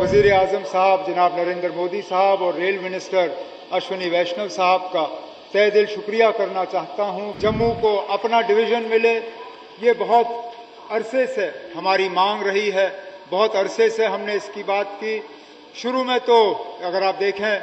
वज़ीर आज़म साहब जनाब नरेंद्र मोदी साहब और रेल मिनिस्टर अश्विनी वैष्णव साहब का तहे दिल शुक्रिया करना चाहता हूं। जम्मू को अपना डिवीज़न मिले, ये बहुत अरसे से हमारी मांग रही है। बहुत अरसे से हमने इसकी बात की। शुरू में तो अगर आप देखें,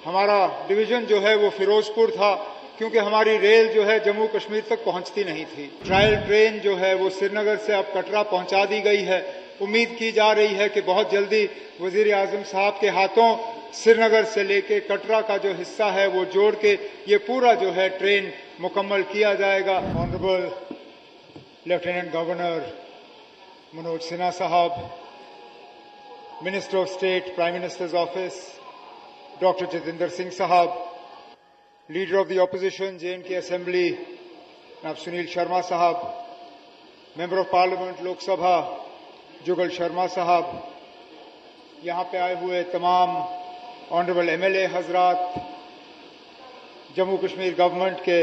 हमारा डिवीज़न जो है वो फिरोजपुर था, क्योंकि हमारी रेल जो है जम्मू कश्मीर तक पहुंचती नहीं थी। ट्रायल ट्रेन जो है वो श्रीनगर से अब कटरा पहुंचा दी गई है। उम्मीद की जा रही है कि बहुत जल्दी वज़ीर आज़म साहब के हाथों श्रीनगर से लेके कटरा का जो हिस्सा है वो जोड़ के ये पूरा जो है ट्रेन मुकम्मल किया जाएगा। Honourable lieutenant governor Manoj Sinha साहब, minister of state prime minister's office doctor Jitendra Singh साहब, leader of the opposition J&K assembly जनाब सुनील शर्मा साहब, member of parliament Lok Sabha Jugal Sharma साहब, यहाँ पे आए हुए तमाम ऑनरेबल MLA हजरात, जम्मू कश्मीर गवर्नमेंट के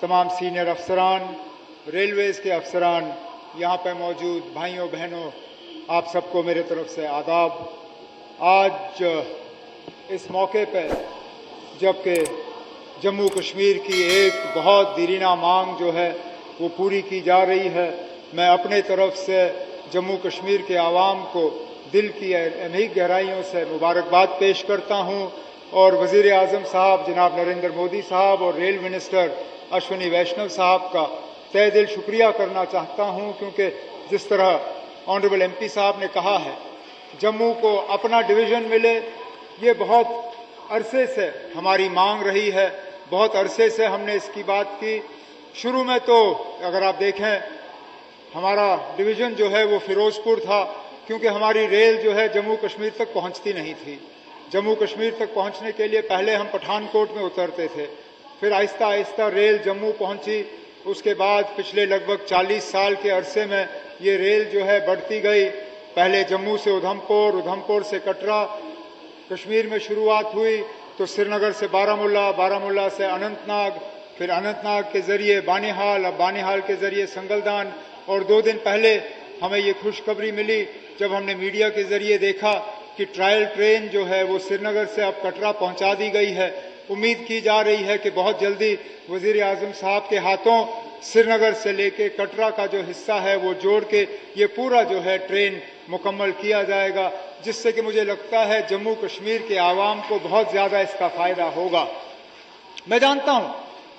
तमाम सीनियर अफसरान, रेलवेज के अफसरान, यहाँ पे मौजूद भाइयों बहनों, आप सबको मेरे तरफ से आदाब। आज इस मौके पर जबकि जम्मू कश्मीर की एक बहुत दीरीना मांग जो है वो पूरी की जा रही है, मैं अपने तरफ से जम्मू कश्मीर के आवाम को दिल की अमीरी गहराइयों से मुबारकबाद पेश करता हूं और वज़ीर आज़म साहब जनाब नरेंद्र मोदी साहब और रेल मिनिस्टर अश्विनी वैष्णव साहब का तहे दिल शुक्रिया करना चाहता हूं, क्योंकि जिस तरह ऑनरेबल MP साहब ने कहा है जम्मू को अपना डिवीज़न मिले, ये बहुत अरसे से हमारी मांग रही है। बहुत अरसे से हमने इसकी बात की। शुरू में तो अगर आप देखें, हमारा डिवीज़न जो है वो फिरोजपुर था, क्योंकि हमारी रेल जो है जम्मू कश्मीर तक पहुंचती नहीं थी। जम्मू कश्मीर तक पहुंचने के लिए पहले हम पठानकोट में उतरते थे, फिर आहिस्ता आहिस्ता रेल जम्मू पहुंची। उसके बाद पिछले लगभग 40 साल के अरसे में ये रेल जो है बढ़ती गई। पहले जम्मू से उधमपुर, उधमपुर से कटरा, कश्मीर में शुरुआत हुई तो श्रीनगर से बारामूला, बारामूला से अनंतनाग, फिर अनंतनाग के जरिए बानिहाल, अब बानिहाल के जरिए संगलदान। और 2 दिन पहले हमें ये खुशखबरी मिली जब हमने मीडिया के जरिए देखा कि ट्रायल ट्रेन जो है वो श्रीनगर से अब कटरा पहुंचा दी गई है। उम्मीद की जा रही है कि बहुत जल्दी वज़ीर आज़म साहब के हाथों श्रीनगर से लेके कटरा का जो हिस्सा है वो जोड़ के ये पूरा जो है ट्रेन मुकम्मल किया जाएगा, जिससे कि मुझे लगता है जम्मू कश्मीर के आवाम को बहुत ज़्यादा इसका फ़ायदा होगा। मैं जानता हूँ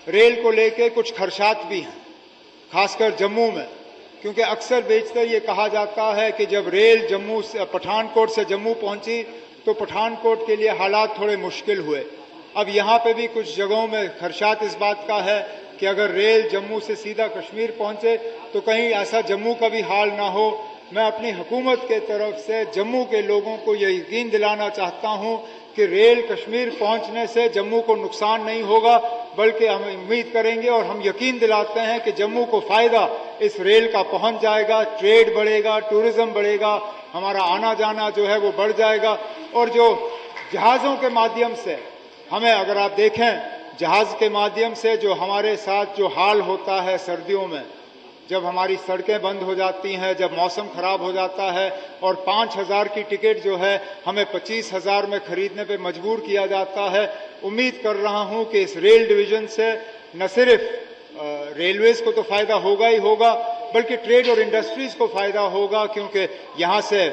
रेल को लेके कुछ खदशात भी हैं, खासकर जम्मू में, क्योंकि अक्सर बेशतर ये कहा जाता है कि जब रेल जम्मू से पठानकोट से जम्मू पहुंची तो पठानकोट के लिए हालात थोड़े मुश्किल हुए। अब यहाँ पे भी कुछ जगहों में खदशात इस बात का है कि अगर रेल जम्मू से सीधा कश्मीर पहुंचे तो कहीं ऐसा जम्मू का भी हाल ना हो। मैं अपनी हुकूमत के तरफ से जम्मू के लोगों को ये यकीन दिलाना चाहता हूँ कि रेल कश्मीर पहुंचने से जम्मू को नुकसान नहीं होगा, बल्कि हम उम्मीद करेंगे और हम यकीन दिलाते हैं कि जम्मू को फ़ायदा इस रेल का पहुंच जाएगा। ट्रेड बढ़ेगा, टूरिज्म बढ़ेगा, हमारा आना जाना जो है वो बढ़ जाएगा। और जो जहाज़ों के माध्यम से हमें, अगर आप देखें जहाज़ के माध्यम से जो हमारे साथ जो हाल होता है सर्दियों में, जब हमारी सड़कें बंद हो जाती हैं, जब मौसम खराब हो जाता है और 5,000 की टिकट जो है हमें 25,000 में खरीदने पे मजबूर किया जाता है। उम्मीद कर रहा हूं कि इस रेल डिवीज़न से न सिर्फ रेलवेज को तो फ़ायदा होगा ही होगा, बल्कि ट्रेड और इंडस्ट्रीज़ को फ़ायदा होगा, क्योंकि यहाँ से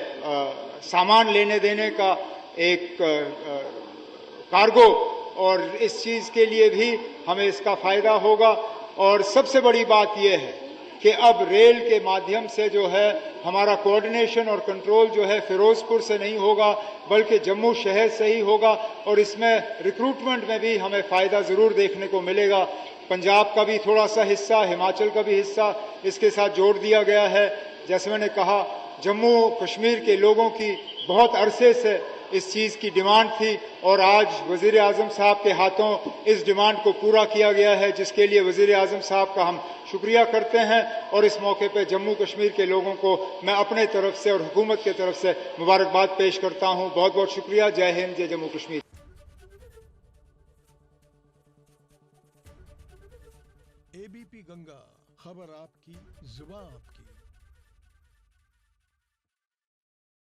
सामान लेने देने का एक कार्गो, और इस चीज़ के लिए भी हमें इसका फ़ायदा होगा। और सबसे बड़ी बात यह है कि अब रेल के माध्यम से जो है हमारा कोऑर्डिनेशन और कंट्रोल जो है फिरोजपुर से नहीं होगा, बल्कि जम्मू शहर से ही होगा। और इसमें रिक्रूटमेंट में भी हमें फ़ायदा ज़रूर देखने को मिलेगा। पंजाब का भी थोड़ा सा हिस्सा, हिमाचल का भी हिस्सा इसके साथ जोड़ दिया गया है। जैसे मैंने कहा, जम्मू कश्मीर के लोगों की बहुत अरसे से इस चीज़ की डिमांड थी और आज वज़ीर आज़म साहब के हाथों इस डिमांड को पूरा किया गया है, जिसके लिए वज़ीर आज़म साहब का हम शुक्रिया करते हैं। और इस मौके पर जम्मू कश्मीर के लोगों को मैं अपने तरफ से और हुकूमत की तरफ से मुबारकबाद पेश करता हूँ। बहुत बहुत शुक्रिया। जय हिंद, जय जम्मू कश्मीर। ABP गंगा, खबर आपकी, जुबान आपकी।